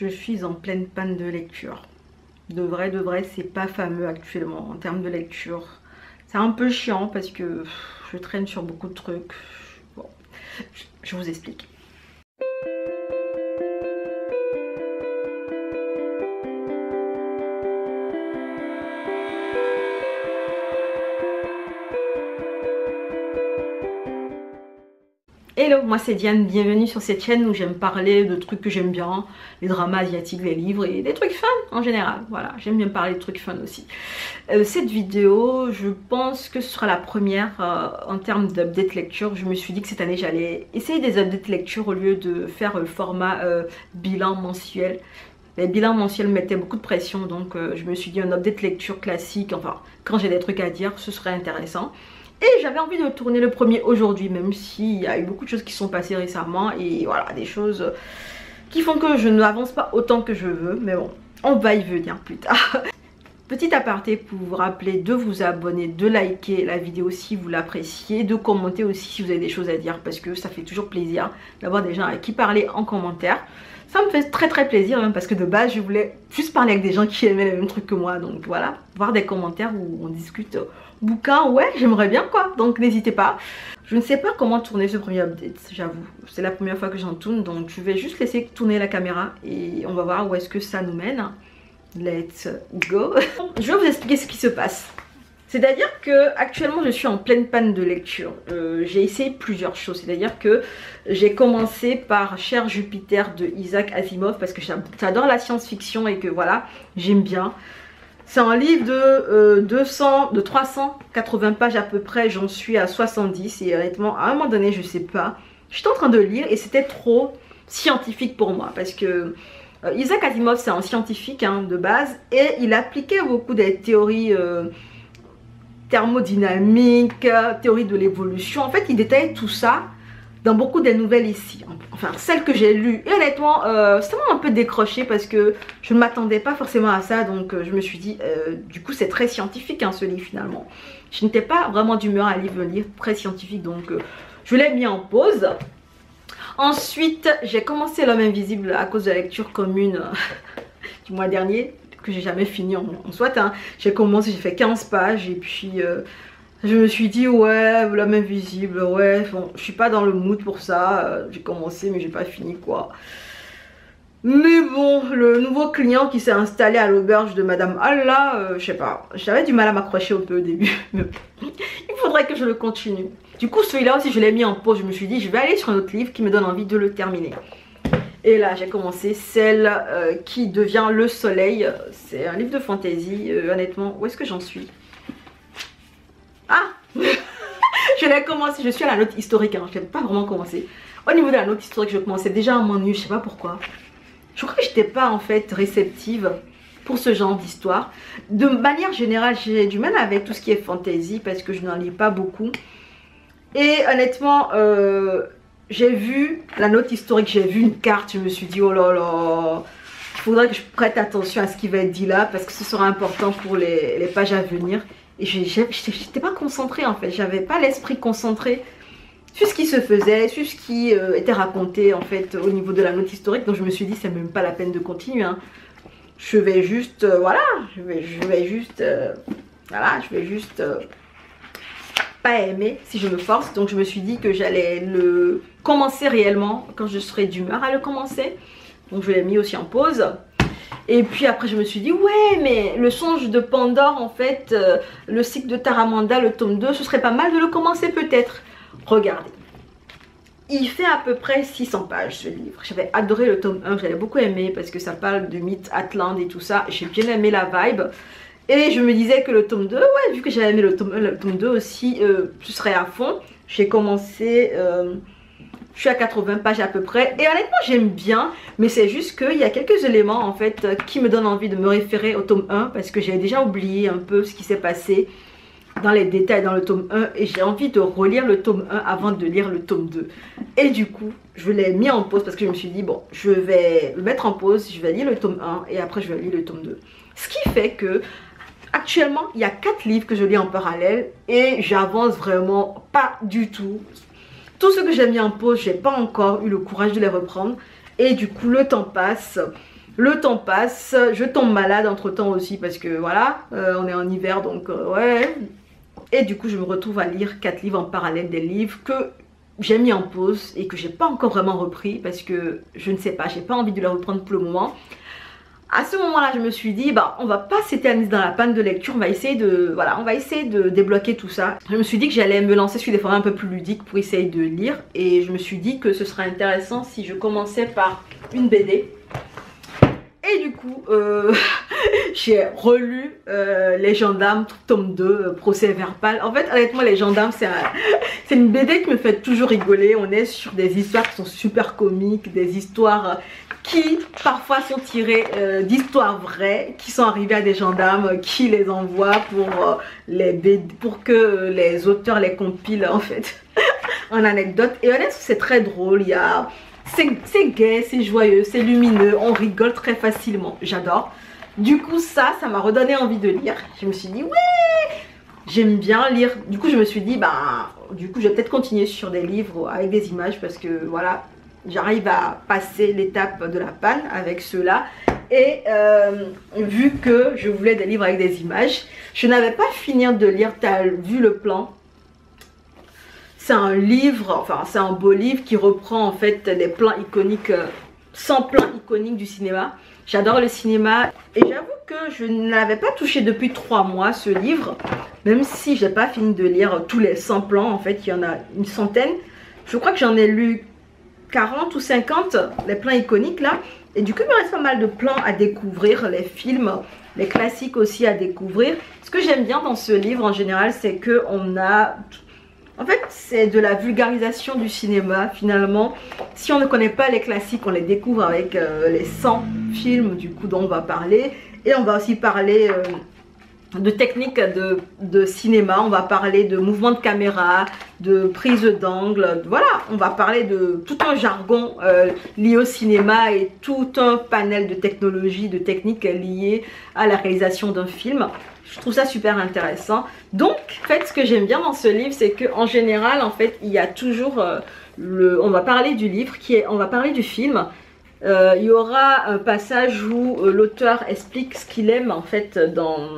je suis en pleine panne de lecture. De vrai, c'est pas fameux actuellement en termes de lecture. C'est un peu chiant parce que je traîne sur beaucoup de trucs. Bon, je vous explique. Hello, moi c'est Diane, bienvenue sur cette chaîne où j'aime parler de trucs que j'aime bien, les dramas asiatiques, les livres et des trucs fun en général. Voilà, j'aime bien parler de trucs fun aussi. Cette vidéo, je pense que ce sera la première en termes d'update lecture. Je me suis dit que cette année j'allais essayer des updates lecture au lieu de faire le format bilan mensuel. Les bilans mensuels mettaient beaucoup de pression, donc je me suis dit un update lecture classique, enfin quand j'ai des trucs à dire, ce serait intéressant. Et j'avais envie de tourner le premier aujourd'hui, même s'il y a eu beaucoup de choses qui sont passées récemment. Et voilà, des choses qui font que je n'avance pas autant que je veux. Mais bon, on va y venir plus tard. Petit aparté pour vous rappeler de vous abonner, de liker la vidéo si vous l'appréciez, de commenter aussi si vous avez des choses à dire. Parce que ça fait toujours plaisir d'avoir des gens avec qui parler en commentaire. Ça me fait très plaisir même parce que de base je voulais juste parler avec des gens qui aimaient les mêmes trucs que moi. Donc voilà, voir des commentaires où on discute bouquin, ouais j'aimerais bien quoi. Donc n'hésitez pas. Je ne sais pas comment tourner ce premier update, j'avoue. C'est la première fois que j'en tourne, donc je vais juste laisser tourner la caméra et on va voir où est-ce que ça nous mène. Let's go. Je vais vous expliquer ce qui se passe. C'est-à-dire que actuellement je suis en pleine panne de lecture. J'ai essayé plusieurs choses. C'est-à-dire que j'ai commencé par Cher Jupiter de Isaac Asimov parce que j'adore la science-fiction et que voilà, j'aime bien. C'est un livre de 380 pages à peu près, j'en suis à 70 et honnêtement à un moment donné je sais pas. J'étais en train de lire et c'était trop scientifique pour moi parce que Isaac Asimov c'est un scientifique hein, de base et il appliquait beaucoup des théories thermodynamique, théorie de l'évolution. En fait, il détaille tout ça dans beaucoup des nouvelles ici. Enfin, celles que j'ai lues. Et honnêtement, c'était un peu décroché parce que je ne m'attendais pas forcément à ça. Donc, je me suis dit, du coup, c'est très scientifique hein, ce livre finalement. Je n'étais pas vraiment d'humeur à lire un livre très scientifique. Donc, je l'ai mis en pause. Ensuite, j'ai commencé L'Homme Invisible à cause de la lecture commune du mois dernier. Que j'ai jamais fini en soit hein. J'ai commencé, j'ai fait 15 pages et puis je me suis dit ouais L'Homme Invisible, ouais bon je suis pas dans le mood pour ça, j'ai commencé mais j'ai pas fini quoi. Mais bon, le nouveau client qui s'est installé à l'auberge de Madame Allah, je sais pas, j'avais du mal à m'accrocher un peu au début, mais il faudrait que je le continue. Du coup celui-là aussi je l'ai mis en pause, je me suis dit je vais aller sur un autre livre qui me donne envie de le terminer. Et là j'ai commencé celle qui devient le soleil. C'est un livre de fantasy. Honnêtement, où est-ce que j'en suis? Ah je l'ai commencé, je suis à la note historique hein. Je n'ai pas vraiment commencé. Au niveau de la note historique je commençais déjà à m'ennuyer. Je sais pas pourquoi. Je crois que j'étais pas en fait réceptive pour ce genre d'histoire. De manière générale j'ai du mal avec tout ce qui est fantasy parce que je n'en lis pas beaucoup. Et honnêtement j'ai vu la note historique, j'ai vu une carte, je me suis dit oh là là, il faudrait que je prête attention à ce qui va être dit là parce que ce sera important pour les pages à venir. Et j'étais pas concentrée en fait, j'avais pas l'esprit concentré sur ce qui se faisait, sur ce qui était raconté en fait au niveau de la note historique. Donc je me suis dit c'est même pas la peine de continuer hein. Je vais juste, voilà, je vais juste pas aimer si je me force. Donc je me suis dit que j'allais le commencer réellement quand je serai d'humeur à le commencer. Donc je l'ai mis aussi en pause. Et puis après je me suis dit ouais mais le songe de Pandore en fait, le cycle de Taramanda, le tome 2, ce serait pas mal de le commencer peut-être. Regardez, il fait à peu près 600 pages ce livre. J'avais adoré le tome 1, j'avais beaucoup aimé parce que ça parle de mythe Atlante et tout ça. J'ai bien aimé la vibe. Et je me disais que le tome 2, ouais, vu que j'avais aimé le tome 1, le tome 2 aussi, je serais à fond. J'ai commencé, je suis à 80 pages à peu près. Et honnêtement, j'aime bien, mais c'est juste qu'il y a quelques éléments en fait qui me donnent envie de me référer au tome 1 parce que j'ai déjà oublié un peu ce qui s'est passé dans les détails dans le tome 1 et j'ai envie de relire le tome 1 avant de lire le tome 2. Et du coup, je l'ai mis en pause parce que je me suis dit, bon, je vais le mettre en pause, je vais lire le tome 1 et après je vais lire le tome 2. Ce qui fait que actuellement, il y a 4 livres que je lis en parallèle et j'avance vraiment pas du tout. Tout ce que j'ai mis en pause, j'ai pas encore eu le courage de les reprendre. Et du coup, le temps passe. Le temps passe, je tombe malade entre temps aussi parce que voilà, on est en hiver donc ouais. Et du coup je me retrouve à lire 4 livres en parallèle, des livres que j'ai mis en pause et que j'ai pas encore vraiment repris parce que je ne sais pas, j'ai pas envie de les reprendre pour le moment. À ce moment-là, je me suis dit, bah, on va pas s'éterniser dans la panne de lecture, on va essayer de débloquer tout ça. Je me suis dit que j'allais me lancer sur des formats un peu plus ludiques pour essayer de lire et je me suis dit que ce serait intéressant si je commençais par une BD. Et du coup, j'ai relu Les Gendarmes, tome 2, procès verbal. En fait, honnêtement, Les Gendarmes, c'est une BD qui me fait toujours rigoler. On est sur des histoires qui sont super comiques, des histoires qui parfois sont tirées d'histoires vraies, qui sont arrivées à des gendarmes, qui les envoient pour que les auteurs les compilent en fait en anecdote. Et honnêtement, c'est très drôle. C'est gai, c'est joyeux, c'est lumineux, on rigole très facilement, j'adore. Du coup ça m'a redonné envie de lire. Je me suis dit ouais, j'aime bien lire. Du coup je me suis dit bah du coup je vais peut-être continuer sur des livres avec des images parce que voilà, j'arrive à passer l'étape de la panne avec ceux-là. Et vu que je voulais des livres avec des images, je n'avais pas fini de lire, tu as vu le plan. C'est un livre, enfin c'est un beau livre qui reprend en fait les plans iconiques, 100 plans iconiques du cinéma. J'adore le cinéma et j'avoue que je ne l'avais pas touché depuis 3 mois ce livre. Même si je n'ai pas fini de lire tous les 100 plans, en fait il y en a une centaine. Je crois que j'en ai lu 40 ou 50, les plans iconiques là. Et du coup il me reste pas mal de plans à découvrir, les films, les classiques aussi à découvrir. Ce que j'aime bien dans ce livre en général, c'est qu'on a... En fait, c'est de la vulgarisation du cinéma finalement. Si on ne connaît pas les classiques, on les découvre avec les 100 films du coup dont on va parler. Et on va aussi parler de techniques de cinéma. On va parler de mouvements de caméra, de prise d'angle. Voilà, on va parler de tout un jargon lié au cinéma et tout un panel de technologies, de techniques liées à la réalisation d'un film. Je trouve ça super intéressant. Donc, en fait, ce que j'aime bien dans ce livre, c'est qu'en général, en fait, il y a toujours on va parler du livre, on va parler du film. Il y aura un passage où l'auteur explique ce qu'il aime en fait dans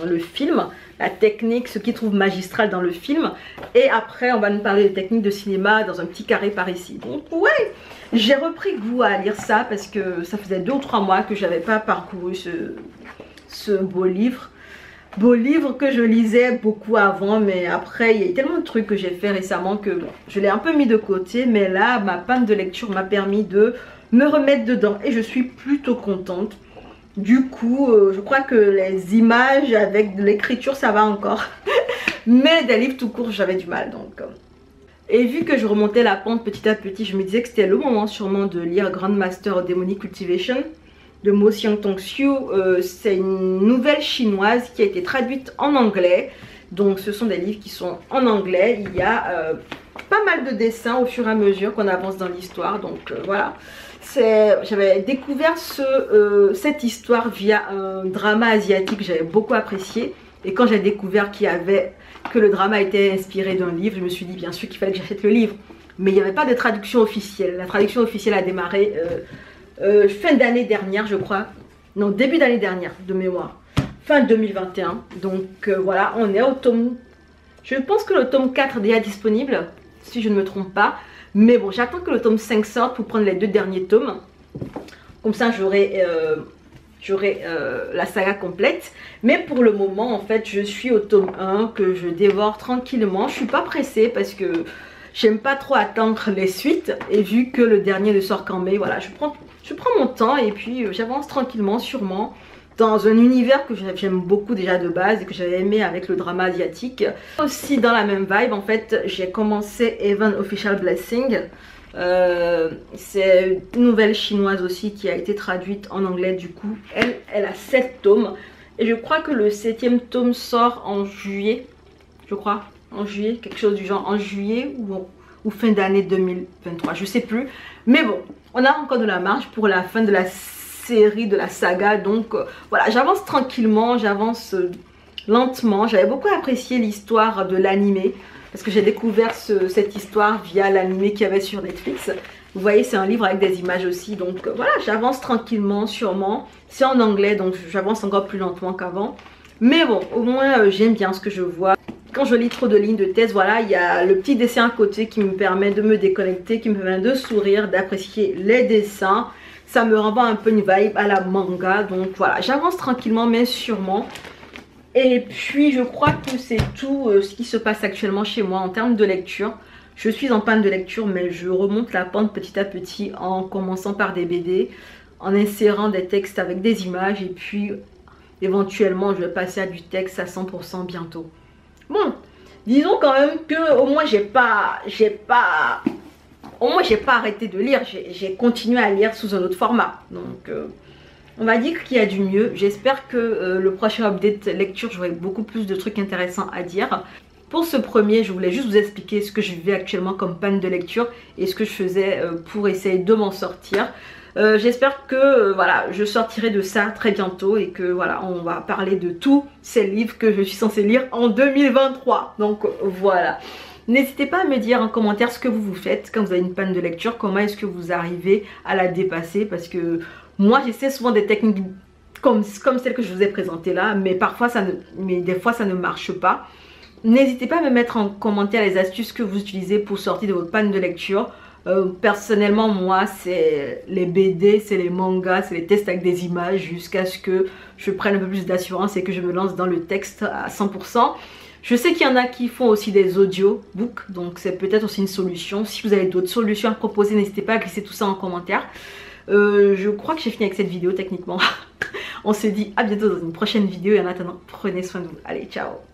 le film, la technique, ce qu'il trouve magistral dans le film. Et après, on va nous parler des techniques de cinéma dans un petit carré par ici. Donc, ouais, j'ai repris goût à lire ça parce que ça faisait 2 ou 3 mois que je n'avais pas parcouru ce beau livre. Beau livre que je lisais beaucoup avant, mais après il y a tellement de trucs que j'ai fait récemment que bon, je l'ai un peu mis de côté. Mais là ma panne de lecture m'a permis de me remettre dedans et je suis plutôt contente. Du coup je crois que les images avec de l'écriture ça va encore mais des livres tout court j'avais du mal donc. Et vu que je remontais la pente petit à petit, je me disais que c'était le moment sûrement de lire Grandmaster Demonic Cultivation de Mo Xiang-Tong-Xiu. C'est une nouvelle chinoise qui a été traduite en anglais. Donc ce sont des livres qui sont en anglais. Il y a pas mal de dessins au fur et à mesure qu'on avance dans l'histoire. Donc voilà. J'avais découvert cette histoire via un drama asiatique que j'avais beaucoup apprécié. Et quand j'ai découvert que le drama était inspiré d'un livre, je me suis dit bien sûr qu'il fallait que j'achète le livre. Mais il n'y avait pas de traduction officielle. La traduction officielle a démarré... fin d'année dernière je crois, non début d'année dernière de mémoire, fin 2021. Donc voilà, on est au tome, je pense que le tome 4 est déjà disponible si je ne me trompe pas, mais bon j'attends que le tome 5 sorte pour prendre les 2 derniers tomes, comme ça j'aurai la saga complète. Mais pour le moment en fait je suis au tome 1 que je dévore tranquillement. Je suis pas pressée parce que j'aime pas trop attendre les suites et vu que le dernier ne sort qu'en mai, voilà, je prends mon temps et puis j'avance tranquillement sûrement dans un univers que j'aime beaucoup déjà de base et que j'avais aimé avec le drama asiatique. Aussi dans la même vibe en fait, j'ai commencé Heaven Official Blessing. C'est une nouvelle chinoise aussi qui a été traduite en anglais. Du coup elle a 7 tomes et je crois que le 7e tome sort en juillet, je crois, en juillet, quelque chose du genre, en juillet ou fin d'année 2023, je sais plus. Mais bon, on a encore de la marge pour la fin de la série, de la saga. Donc voilà, j'avance tranquillement, j'avance lentement. J'avais beaucoup apprécié l'histoire de l'animé parce que j'ai découvert cette histoire via l'animé qu'il y avait sur Netflix. Vous voyez, c'est un livre avec des images aussi. Donc voilà, j'avance tranquillement, sûrement. C'est en anglais, donc j'avance encore plus lentement qu'avant. Mais bon, au moins j'aime bien ce que je vois. Quand je lis trop de lignes de texte, voilà, il y a le petit dessin à côté qui me permet de me déconnecter, qui me permet de sourire, d'apprécier les dessins. Ça me renvoie un peu une vibe à la manga. Donc voilà, j'avance tranquillement mais sûrement. Et puis je crois que c'est tout ce qui se passe actuellement chez moi en termes de lecture. Je suis en panne de lecture, mais je remonte la pente petit à petit en commençant par des BD, en insérant des textes avec des images et puis éventuellement je vais passer à du texte à 100% bientôt. Bon, disons quand même que au moins j'ai pas arrêté de lire, j'ai continué à lire sous un autre format. Donc on va dire qu'il y a du mieux. J'espère que le prochain update lecture, j'aurai beaucoup plus de trucs intéressants à dire. Pour ce premier, je voulais juste vous expliquer ce que je vivais actuellement comme panne de lecture et ce que je faisais pour essayer de m'en sortir. J'espère que voilà, je sortirai de ça très bientôt et que voilà, on va parler de tous ces livres que je suis censée lire en 2023. Donc voilà. N'hésitez pas à me dire en commentaire ce que vous faites quand vous avez une panne de lecture, comment est-ce que vous arrivez à la dépasser, parce que moi j'essaie souvent des techniques comme celle que je vous ai présentée là, mais parfois des fois ça ne marche pas. N'hésitez pas à me mettre en commentaire les astuces que vous utilisez pour sortir de votre panne de lecture. Personnellement, moi, c'est les BD, c'est les mangas, c'est les tests avec des images jusqu'à ce que je prenne un peu plus d'assurance et que je me lance dans le texte à 100%. Je sais qu'il y en a qui font aussi des audiobooks, donc c'est peut-être aussi une solution. Si vous avez d'autres solutions à proposer, n'hésitez pas à glisser tout ça en commentaire. Je crois que j'ai fini avec cette vidéo techniquement. On se dit à bientôt dans une prochaine vidéo et en attendant, prenez soin de vous. Allez, ciao!